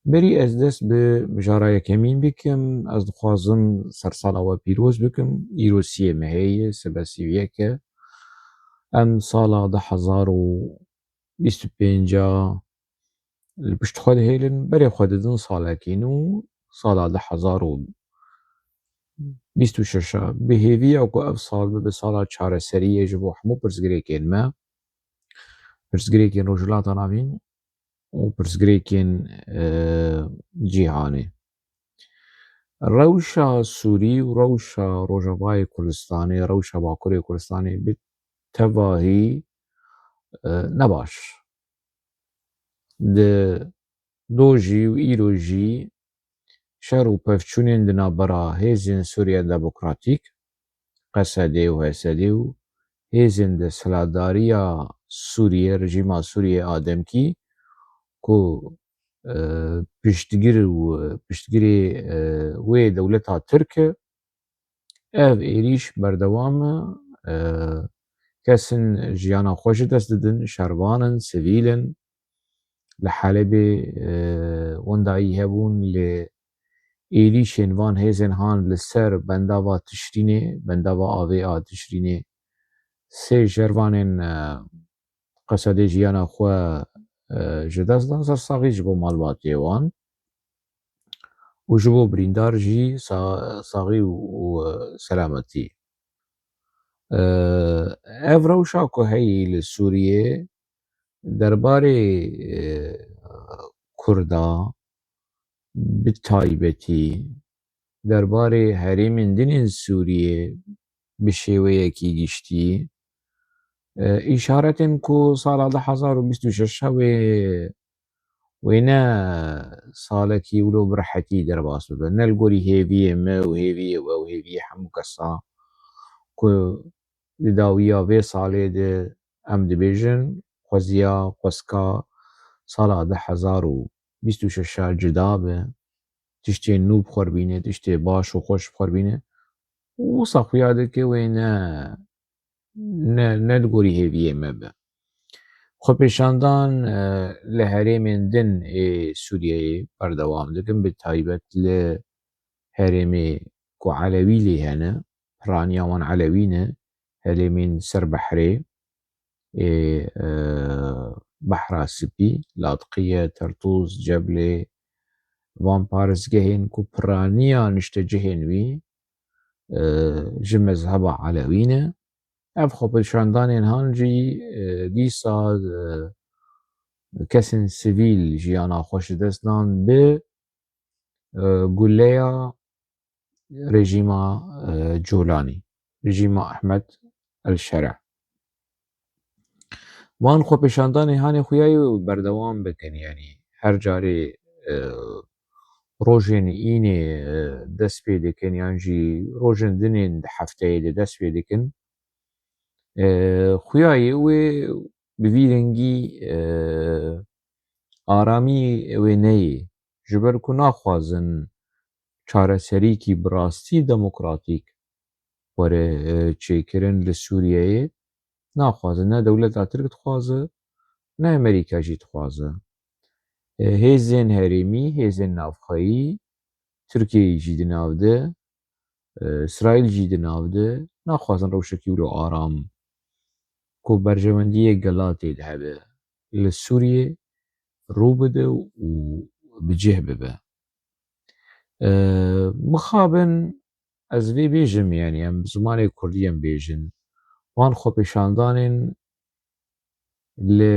بری از دست به مجارای کمین بکم از دخوازم سرسال و پیروز بکم ایروسی مهیه سبسیویه که ام سالا 1025 البشت خود هیلن بری خود دن سالا کینو سالا 1026 به هیوی اکو اف سال به سالا 4 سریه جبو همو پرسگریکین ما پرسگریکین روجلاتا نابین و پرسگریکین جیهانی روشا سوری و روشا روجاوای کردستانی روشا باکوری کردستانی به تواهی نباش ده دوجی و ایروجی شر و پفچونین دنا برا هیزن سوریا دموکراتیک قصدی و حسدی و هیزن ده سلاداریا سوریه رژیما سوریه آدم کی کو پشتگیری وی دولتا ترک ev êriş berdewam e kesên jiyana xwe ji dest didin, şervanin, sivîlin li Helebê wendayî hebûn lê êrişên van hêzên han li ser bendava Tişrînê, bendava avê a Tişrînê sê şervanên qesedê jiyana xwe ji dest dan sersaxî ji bo malbatiyê wan û ji bo birîndar jî saxî û selametî. ev rewşa ku heyî li Sûriyê derbarê Kurda bi taybetî derbarê herêmên dinên Sûriyê bi şêweyekî giştî îşaretên ku sala 1026 wê ne salekî wilo bi rehetî derbas bibe ne li gorî hêviyê me û hêviyê we û hêviyê hemû kesa ku li dawiya vê salê de em dibêjin xweziya xweska sala 1026 cida be tiştên nû bixwerbîne tiştê baş û xweş bixwerbîne û wisa xuya dike wê ne li gorî hêviyê me be. Xwepêşandan li herêmên din ê Sûriyeyê berdewam dikin bi taybet li herêmê ku Elewî lê hene piraniya wan Elewî ne herêmên Serbehrê ê Behra Spî, Ladqiye, Tertûz, Ceblê van parêzgehên ku piraniya niştecihên wî ji mezheba Elewî ne ev xwepêşandanên han jî dîsa kesên sivîl jiyana xwe ji dest dan bi gulleya rejîma Colanî rejîma Ehmed el-Şerع van xwepêşandanê hanê xuyayê berdewam bikin yanî her carê rojên înê dest pê dikin yan jî rojên dinên di hefteyê de dest pê dikin xuyayê wê bi vî rengî aramî wê neyê ji ber ku naxwazin çareserîkî bi rastî demokratîk were çêkirin li Sûriyeyê naxwazin ne dewleta Tirk dixwaze ne Amerîka jî dixwaze. Hêzên herêmî hêzên navxweyî Tirkiyeyê jî di nav de İsraîl jî di nav de naxwazin rewşekî wilo aram ku berjewendiyê gelatê de hebe li Sûriyê rû bide û bi cih bibe. Mixabin ez vê bêjim yanî em bi zimanê Kurdî em bêjin van xwepêşandanên li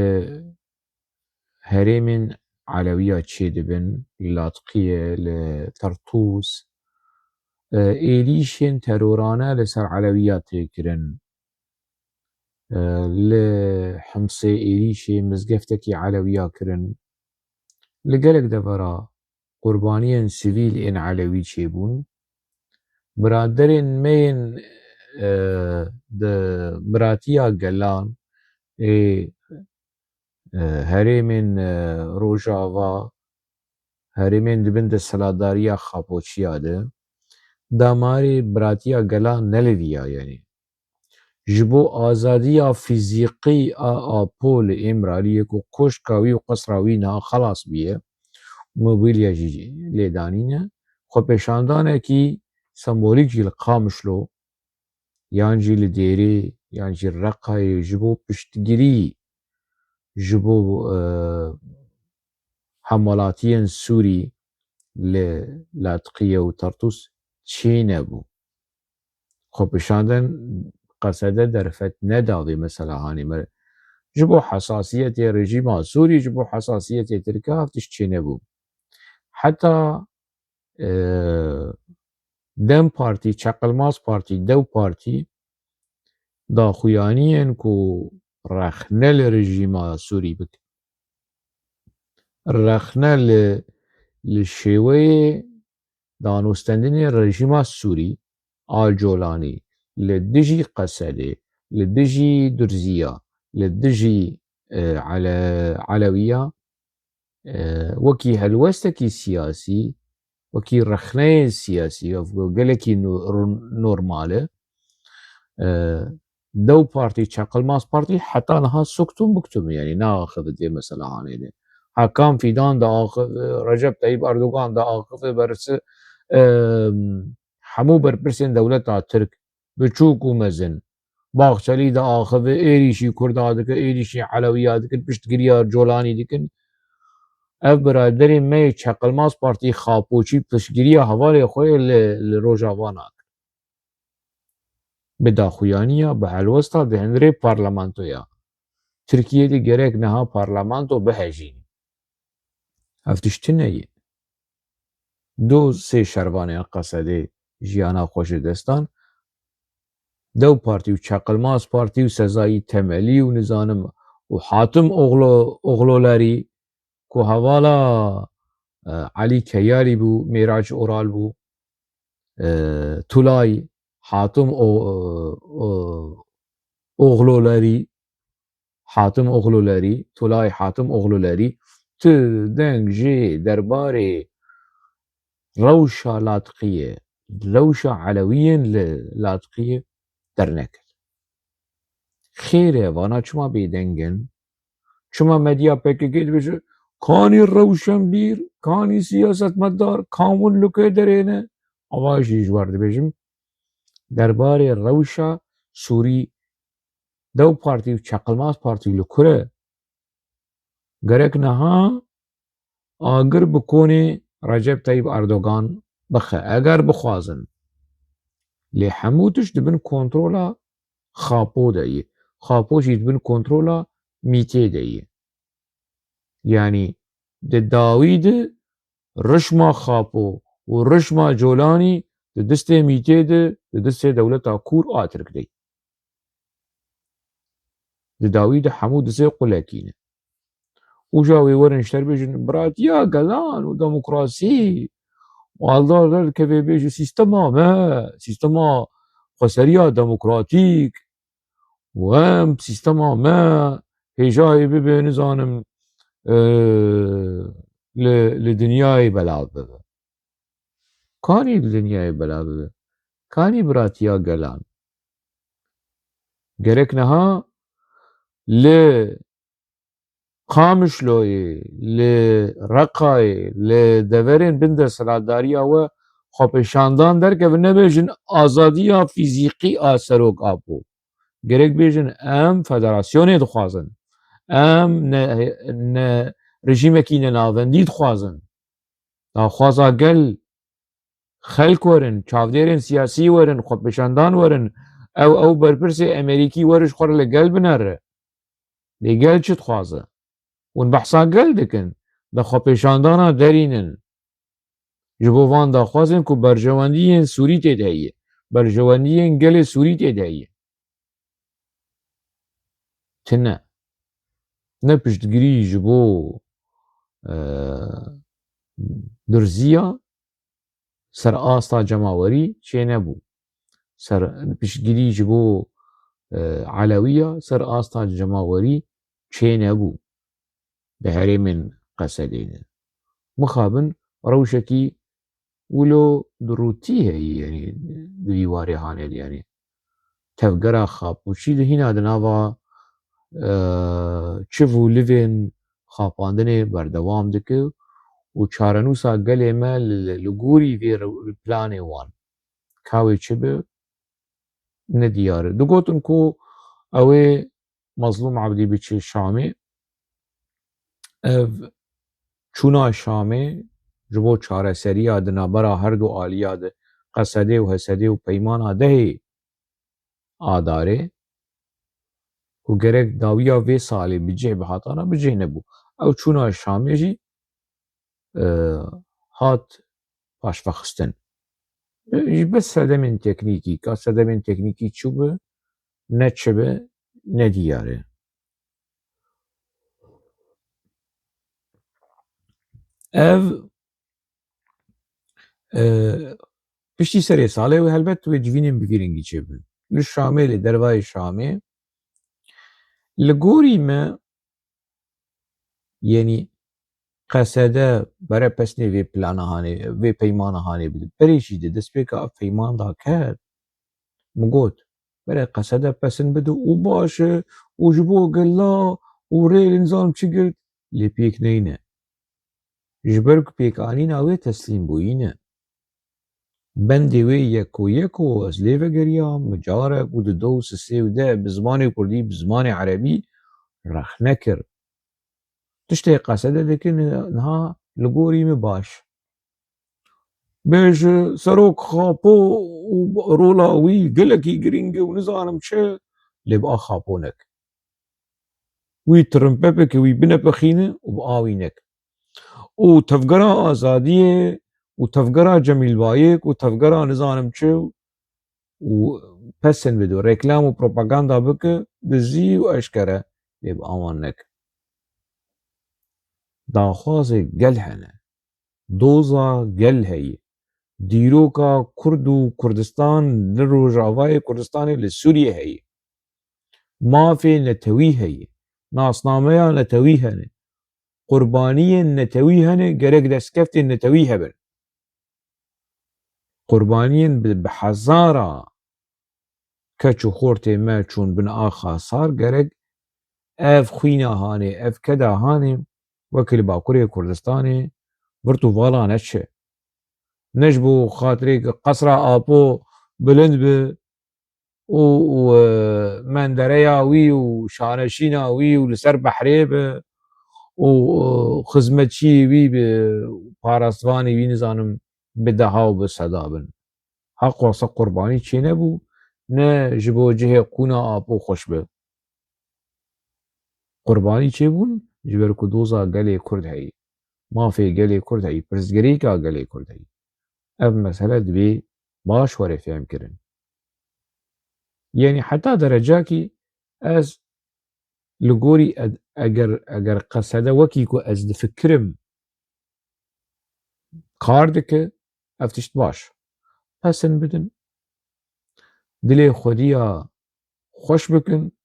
herêmên Elewiya çêdibin li Ladqiye li Tertûz êrîşên terorane li ser Elewiya têkirin li Himsê êrîşê mizgeftekî Elewiya kirin li gelek devera qurbaniyên sivîl ên Elewî çêbûn biraderên me yên di biratiya gelan ê herêmên Rojava herêmên dibin di seladariya Xapoçiya de damarê biratiya gelan neliviya yanî ji bo azadiya fîzîqî a Apolê Êmraliyê ku koşka wî û qesra wî niha xelas bûye موبیلیا جی لیدانینه خو پیشاندانه کی سمبولیک جی لقامشلو یان جی لدیری یان جی رقای جبو پشتگیری جبو حملاتین سوری لاتقیه و ترتوس چی نبو خو پیشاندن قصده درفت نداوی مثلا هانی جبو حساسیت رژیم سوری جبو حساسیت ترکیه هفتش چی نبو حتی دم پارتی چقلماز پارتی دو پارتی دا خویانین کو رخنه رژیم سوری بک رخنه لشیوه دانوستندن رژیم سوری آل جولانی لدجی قصده لدجی درزیه لدجی علویه وكي هلوستكي سياسي وكي رخنه سياسي وقالكي نورماله دو بارتي چقلماز بارتي حتى نها سكتم بكتم يعني ناخذ دي مثلا هاني حكام فيدان دا آخذ رجب طيب أردوغان دا آخذ برس حمو برپرسين دولتا ترك بچوك ومزن باغچلي دا آخذ ايريشي كردا دك ايريشي علويات دك پشتگirيا جولاني دكن اف برادری می چقلماز پارتی خاپوچی پشگیری حوالی خوی لروجاوانا به داخویانیا به حلوستا دهنری پارلمانتویا ترکیه دی گرک نها پارلمانتو بهجین افتش تنهی دو سه شروانه قصده جیانا خوش دستان دو پارتی و چقلماز پارتی و سزایی تملی و نظانم و حاتم اغلولاری که حوالا علی کیاری بو میراج اورال بو تولای حاتم اغلولاری تولای حاتم اغلولاری تو دنگ جی درباره روشا لاطقیه روشا علویین لاطقیه درنکر خیره وانا چما بیدنگن چما مدیا پکگید بشه کانی روشن بیر کانی سیاست مدار کامون لکه درینه آواشیش وارد بشم درباره روشا سوری دو پارتی و چقلماز پارتی لکره گرک نها آگر بکونه رجب طیب اردوغان بخه اگر بخوازن لی حموتش دبن کنترولا خاپو دهیه خاپوش دبن کنترولا میته دهیه یعنی ده داوید رشما خاپو و رشما جولانی ده دست میته ده دست دولتا کور آترک دی ده داوید حمود دست قلکینه وجاوي ورن اشتر بيجن برات يا قلان وديمقراطي والله كيف بيجي سيستما خسريا ديمقراطيك وهم سيستما ما هجاي ببي نظام لدنياي بلاد ببي كاني لدنياي بلاد ببي كاني برات يا قلان قركنها قامشلوی لرقای لدورین بند سراداری و خوابشاندان در که نبیجن آزادی فیزیقی آسروک آبو گرک بیجن ام فدراسیون دخوازن ام نه رژیم کی ناوندی دخوازن دا خوازا گل خلق ورن چاودیرن سیاسی ورن خوابشاندان ورن او برپرس امریکی ورش خور لگل بنره لگل چه دخوازه ون بحثا گل دکن دا خوابشاندانا درینن جبو وان دا خوازن که برجواندی سوری تیدهیه برجواندی گل سوری تیدهیه تنه نه پشتگیری جبو درزیه سر آستا جماوری چه نبو سر پشتگیری جبو علویه سر آستا جماوری چه نبو به هری من قصدين مخابن روشكي ولو دروتي هي يعني دويواري هاني يعني تفقرا خاب وشي هنا دناوا تشفو ليفين خاباندني بردوام دكو و çarenûsa gelê me li gorî vê planê wan kawê çi bi nediyar e. Digotin ku ew ê Mazlûm Ebdî biçe Şamê, ev çûna Şamê ji bo çareseriya di navbera her du aliya de Qesedê û Hesedê û peymana dehê adarê û gerek dawiya vê salê bicih bi hatana bicih nebû. Ew çûna Şamê jî hat paşvexistin. Ji ber sedemên teknîkî, ka sedemên teknîkî çû bi ne çi bi nediyar e. Ev piştî serê salê wê helbet wê civînên bi vî rengî çêbin. Li Şamê li dervayê Şamê li gorî me yenî Qesede bere pesnê vê plana hanê vê peymana hanê bidin. Berê jî di destpêka ev peyman da ket min got bere Qesede pesên bide û baş e û ji bo gilla û rê li nizanim çi girt lê pêk neyne. Ji ber ku pêkanîna wê teslîm bûyîne. Bendê wê yek û ez lê vegeriyam mi carek û di 2 sê û deh bi zimanê Kurdî bi zimanê Erebî rex nekir. Tiştê Qesede dikin niha li gorî min baş. Bêje serok xapo û rola wî gelekî giring e û nizanim çi lê bi a xapo nek. Wî tirimpepekê wî binepexînin û bi a wî nek. û tevgera Azadiyê û tevgera Cemîlbayêk û tevgera nizanim çi û pesên bide û reklam û propaganda bike bi zî û eşkere lê bi awan nek. Daxwazê gel hene, doza gel heye. Dîroka Kurd û Kurdistan li Rojavayê Kurdistanê li Sûriyê heye. Mafê netewî heye, nasnameya netewî hene, qurbaniyên netewî hene gerek destkeftên netewî hebin. Qurbaniyên bi hezara keç û xortê me çûn bin a xasar gerek ev xwîna hanê ev keda hanê wekî li Bakurê Kurdistanê virt û vala neçe. Ne ji bo xatirê ku qesra Apo bilind bi û mendereya wî û şaneşîna wî û li ser behrê bi û xizmetçiyê wî bi parastvanê wî nizanim bi deha û bi seda bin. Heq wasa qurbanî çê nebû ne ji bo cihê qûna Apo xweş be. Qurbanî çêbûn ji ber ku doza gelê Kurd heye, mafê gelê Kurd heye, pirsgirêka gelê Kurd heye. Ev mesele divê baş were fêm kirin. Yenî heta derecakî ez li gorî eger Qesede wekî ku ez difikirim kar dike ev tişt baş. Pesên bidin, dilê xwediya xweş bikin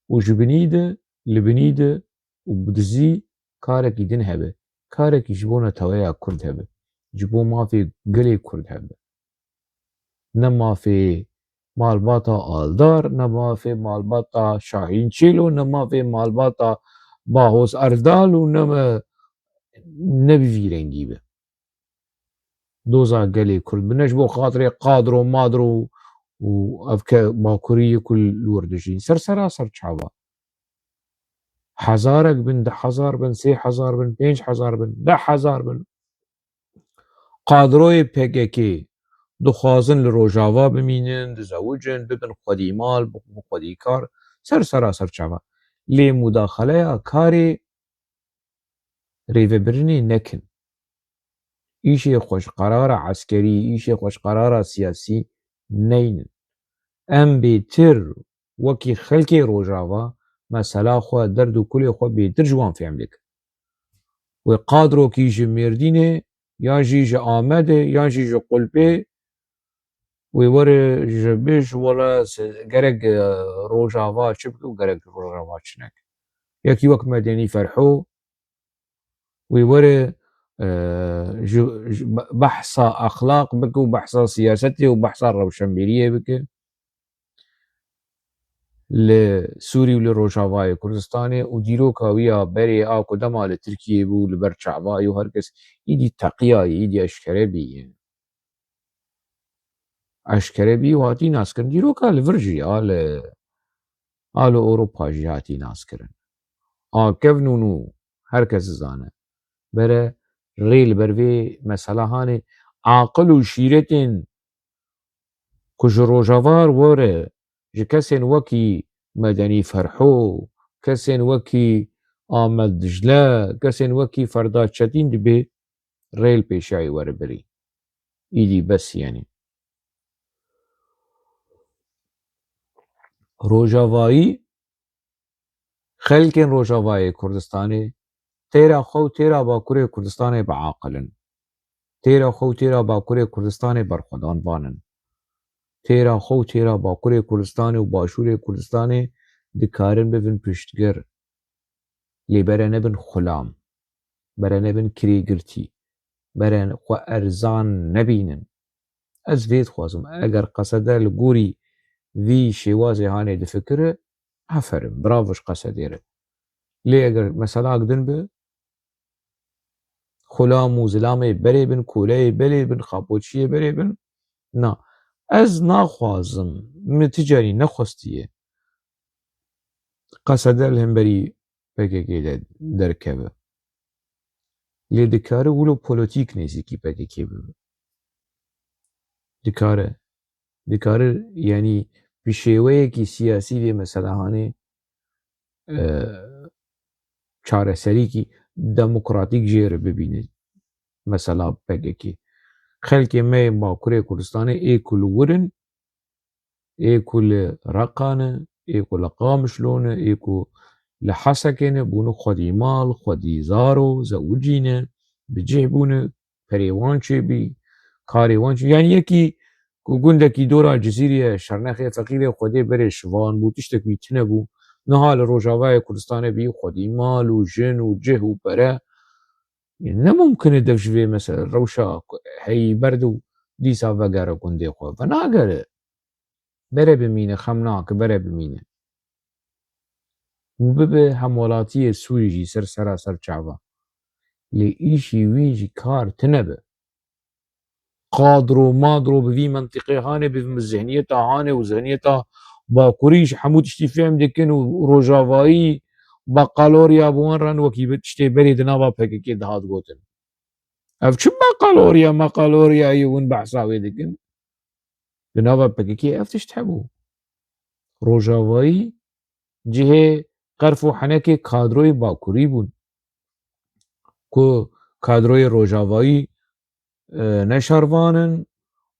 û ji binî de li binî de û bi dizî karekî din hebe. Karekî ji bo neteweya Kurd hebe. Ji bo mafê gelê Kurd hebe. Ne mafê malbata Aldar, ne mafê malbata Şahînçîl û ne mafê malbata Bahûz Erdal û ne bi vî rengî be. Doza gelê Kurd bi ne ji bo xatirê Qadir û Madir û ev Bakurî ku li wir dijîn ser çawa. Hezarek bin, 10,000 bin, 3,000 bin, 5,000 bin, 10,000 bin. Qadiroyê PKK dixwazin li Rojava bimînin, dizewicin, bibin xwedîmal, bibin xwedîkar ser çawa. Lê mudaxeleya karê rêvebirinê nekin. Îşê xweşqerara eskerî, îşê xweşqerara siyasî neynin. Em bêtir wekî xelkê Rojava mesela xwe derd û kulê xwe bêtir ji wan fêm dikin. Wê qadirokî ji Mêrdînê yan jî ji Amedê yan jî ji Qulpê wê were ji bêj wele gerek Rojava çi bike û gerek Rojava çi neke. Yekî wek Medenî Ferho wê were ji behsa exlaq bike û behsa siyasetê û behsa rewşenbîriyê bike. لسوري ولروجافاي كردستاني وديروكا ويا بري اكو دما لتركيا بو لبرشعباي وهركس ايدي تقيا ايدي اشكربي اشكربي وهاتي ناس كرن ديروكا لفرجي آل اوروبا جي هاتي ناس كرن كفنونو هركس زانه بره ريل بروي مثلا هاني عاقل وشيرتين كج روجافار وره جي كسين وكي مدني فرحو كسين وكي آمد دجله كسين وكي فردات شتين دبي ريل بيشاي ور بري ايدي بس يعني روجافاي خلكن روجافاي كردستاني تيرا خو تيرا باكوري كردستاني بعاقلن تيرا خو تيرا باكوري كردستاني برخدان بانن تیرا خو تیرا باکوری کردستان و باشوری کردستان دکارن ببن پشتگر لی بره نبن خلام بره نبن کریگرتی بره خو ارزان نبینن از وید خوازم اگر قصده لگوری وی شوازی هانه دفکره افرم برافوش قصده ره لی اگر مثلا اقدن به خلام و زلامه بره بن کوله بره بن خابوچیه بره بن نا از ناخوازم متجاری نخواستیه قصده الهمبري PKK derkeve. Lê dikare wilo polîtîk nêzîkî PKK bibe. Dikare yanî bi şêweyekî siyasî vê meselehanê çareserîkî demokratîk jê re bibîne. Mesela PKK. Xelkê me ên Bakurê Kurdistanê ê ku li Wirin, ê ku li Reqa ne, ê ku li Qamişlo ne, ê ku li Hesekê ne bûne xwedî mal, xwedî zaro, zewicî ne, bi cih bûne, perê wan çêbî, karê wan çêbî yani yekî ku gundekî dora Cizîrê Şernexê feqîrê Xwedê berê şivan bû, tiştek wî tune bû, niha li Rojavayê Kurdistanê bî xwedî mal û jin û cih û pere nemumkin e dev ji vê mesela rewşa heyî berd û dîsa vegere gundê xwe venagere. Bere bimîne xem nake bere bimîne. û bibe hemwelatiyê Sûrî jî ser seraser çava. Lê îşî wî jî kar tune be. Qadro madro bi vî mentiqê hanê bi zihniyeta hanê û zihniyeta Bakurî ji hemû tiştî fêm dikin û rojavayî beqaloriya bi wan re wekî bi tiştê berê di nava PKK dihat gotin. Ev çi beqaloriya meqaloriyayê hûn behsa wê dikin? Di nava PKK ev tişt hebû. Rojavayî cihê qerf û henekê kadroyê Bakurî bûn. Ku kadroyê Rojavayî neşarvan in,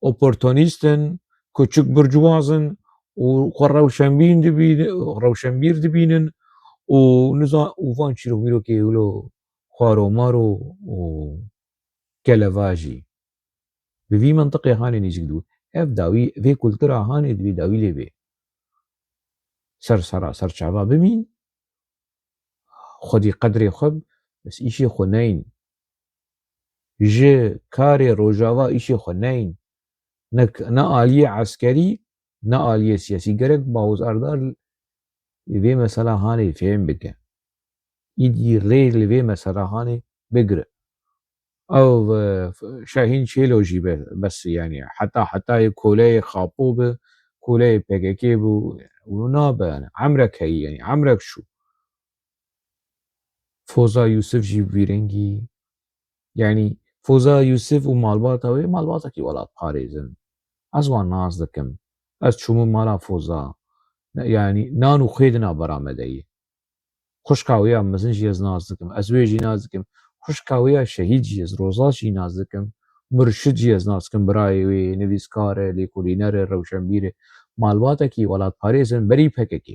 oportunîst in, küçük burjwaz in û xwe rewşenbîr dibînin û van çîrokmîrokê wilo xwaromar û kelevar jî. Bi vî mentiqê hanê nêzik dibû. Ev dawî vê kultura hanê divê dawî lê bê. Ser seraser çava bimîn, xwedî qedrê xwe bes îşê xwe neyin. Ji karê Rojava îşê xwe neyin. Ne aliyê eskerî ne aliyê siyasî gerek bawzerdar vê mesela hanê fêm bike. Îdî rê li vê mesela hanê bigire. Ew Şehîn Çêlo jî bes yani hetayê koleyê Xapo bi, koleyê PKK bû û nabe yani emrek heyî yani emrek şû. Foza Yusuf jî bi vî rengî yani Foza Yusuf û malbata wê malbatekî welat parêzin. Ez wan nas dikim. Ez çûm mala Foza yani nan û xê dina beramedeyê. Xwişka wê ya mezin jî ez nas dikim. Ez wê jî nas dikim. Xwişka wê ya şehîd jî ez Rozat jî nas dikim. Murşid jî ez nas dikim birayê wê nivîskar e lêkolîner e rewşenbîr e malbatekî welatparêz in berî PKK.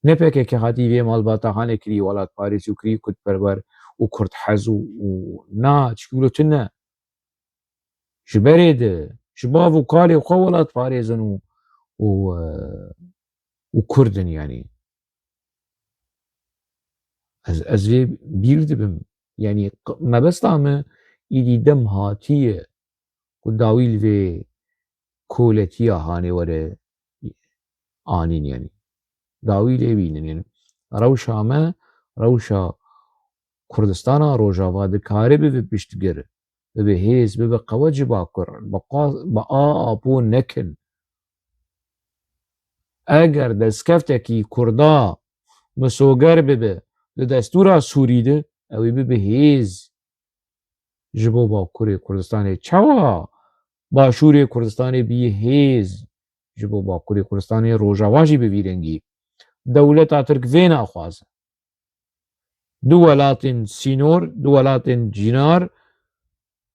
Ne PKK hatî vê malbata hanê kirî welatparêzî û kirî Kurdperwer û Kurdhez û na çikî wilo tune. Ji berê de ji bav û kalê xwe welatparêzin û Kurd in yani. Ez vê bîr dibim yani mebesta me îdî dem hatiye ku dawî li vê koletiya hanê were آنین يعني داوی لێ بینن يعني ڕەوشامە ڕەوشە کوردستانە ڕۆژاوا دکارێ ببێ پشتگەر ببێ هێز ببێ قەوەجی باکوڕ بە ئاپۆ نەکن ئەگەر دەستکەفتێکی کووردا مسۆگەر ببێ لە دەستورا سووریدە ئەوەی ببێ هێز ji bo Bakurê Kurdistanê çawa Başûrê Kurdistanê bîye hêz ji bo Bakurê Kurdistanê Rojava jî bi vî rengî dewleta Tirk vê naxwaze du welatên sînor du welatên cînar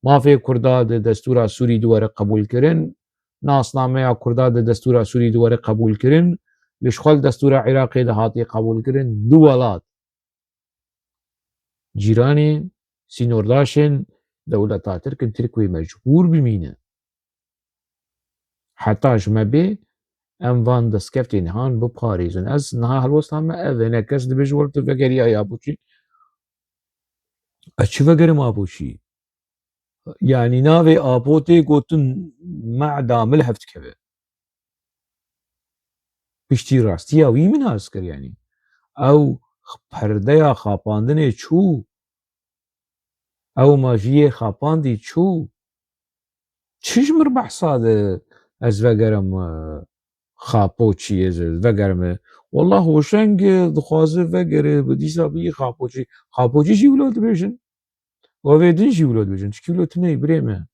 mafê Kurda di destûra Sûrî duwere qebûl kirin nasnameya Kurda di destûra Sûrî duwere qebûl kirin lişxwal destûra Iraqê de hatiye qebûl kirin du welat cîranên sînordaşên dewleta Tirkin Tirk wê mecbûr bimîne heta ji me bê em van destkeftên han biparêzin ez niha helwesta me ev e ne kes dibêje were tu vegeriya ya boçî ez çi vegerim apoçî yanî navê apotê gotin me'da milhev dikeve piştî rastiya wî min hez kir yanî ew perdeya xapandinê çû ew majiyê xapandî çû çi ji mir behsa de ez vegerim xapoçî ez vegerim wallah hoşeng dixwaze vegere bi dîsa bîyî xapoçî jî wilo dibêjin wavê din jî wilo dibêjin tişkî wilo tuneyê birê me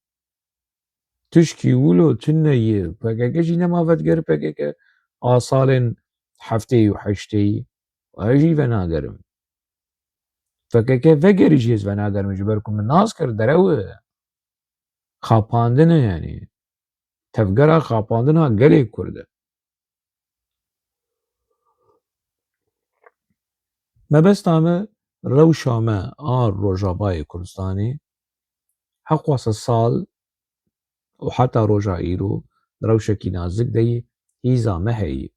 tişkî wilo tuneyê PKK jî nema vedger PKK a salên hefteyî û heşteyî ez jî venagerim PKK vegerî jî ez venagerim ji ber ku min nas kir derew e xapandin e yanî tevgera xapandina gelê Kurd e mebesta me rewşa me a Rojavayê Kurdistanê heqwasa sal û heta roja îro rewşekî nazik deyê hîza me heye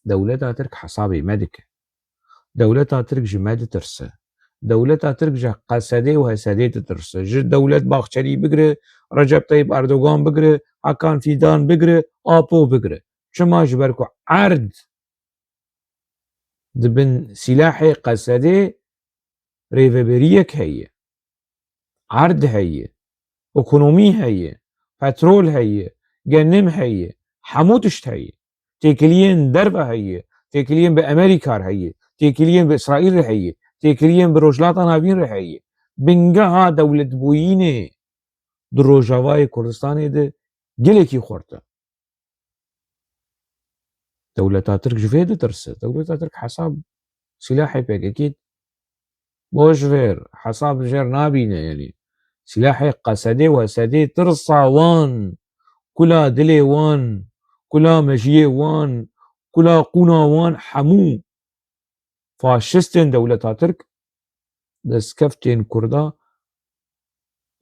dewleta Tirk hesabê me dike dewleta Tirk ji me ditirse dewleta Tirk ji qesedê û hesedê ditirse ji dewlet Baxçelî bigire Recep Tayyip Erdogan bigire Hakan Fîdan bigire apo bigire çima ji ber ku erd dibin silahê qesedê rêveberiyek heye erd heye ekonomî heye petrol heye genim heye hemû tişt heye têkiliyên derve heye têkiliyên bi Amerîkar heye têkiliyên bi İsraîl re heye têkiliyên bi Rojhilata Navîn re heye bingeha dewletbûyînê di Rojavayê Kurdistanê de gelekî xurt e dewleta Tirk ji vê ditirse dewleta Tirk hesab silahê PKK boş ver hesab li jêr nabîne yanî silahê qesedê û hesedê tirsa wan kula dilê wan kula mejiyê wan kula qûna wan hemû faşistên dewleta Tirk destkeftên Kurda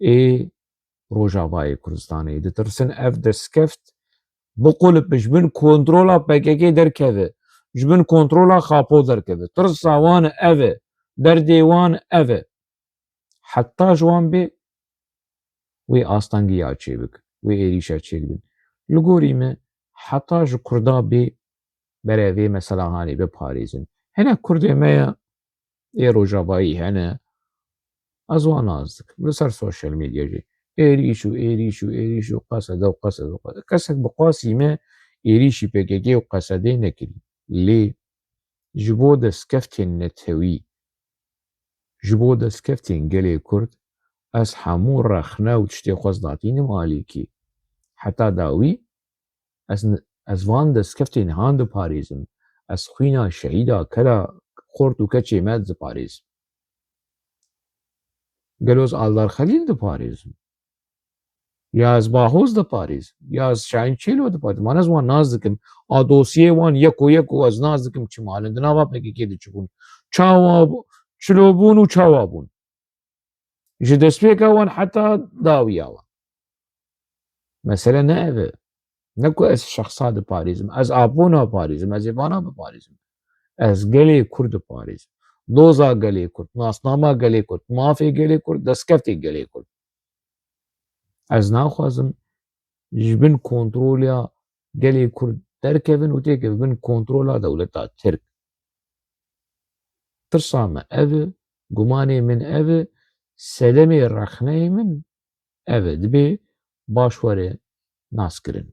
ê Rojavayê Kurdistanê ditirsin ev destkeft biqulip ji bin kontrola PKK derkeve ji bin kontrola xapo derkeve tirsa wan ev e derdê wan ev e heta ji wan bê wê astangiya çêbik wê êrîşa çêbin li gorî me heta ji Kurda bê berevê mesela hanê biparêzin hinek Kurdê me ye ê Rojavayî hene ez wan nas dikim li ser sosyal medya jî êrîş û êrîş û êrîş û qesede û qesede û kesek bi qasî me êrîşî PKK û qesedê nekirî lê ji bo destkeftên netewî ji bo destkeftên gelê Kurd ez hemû rexne û tiştê xwest datînim alîkî heta dawî ez van destkeftên han diparêzim ez xwîna şehîda kela xort û keçê me diparêzim geloz Aldar Xelîl diparêzim ya ez Bahoz diparêzim ya ez Şahin Çêlo diparêzim wan ez wan nas dikim a dosyê wan yek û yek û ez nas dikim çima li di nava PKK diçibûn çawa çilobûn û çawa bûn ji destpêka wan heta dawiya wan mesele ne ev e ne ku ez şexsa diparêzim ez apo naparêzim ez ê vana biparêzim ez gelê Kurd diparêzim doza gelê Kurd nasnama gelê Kurd mafê gelê Kurd destkeftê gelê Kurd ez naxwazim ji bin kontrola gelê Kurd derkevin û têkevin bin kontrola dewleta Tirk. Tirsa me ev e, gumanê min ev e, selemê rexneyê min ev e, dibê baş were naskirin.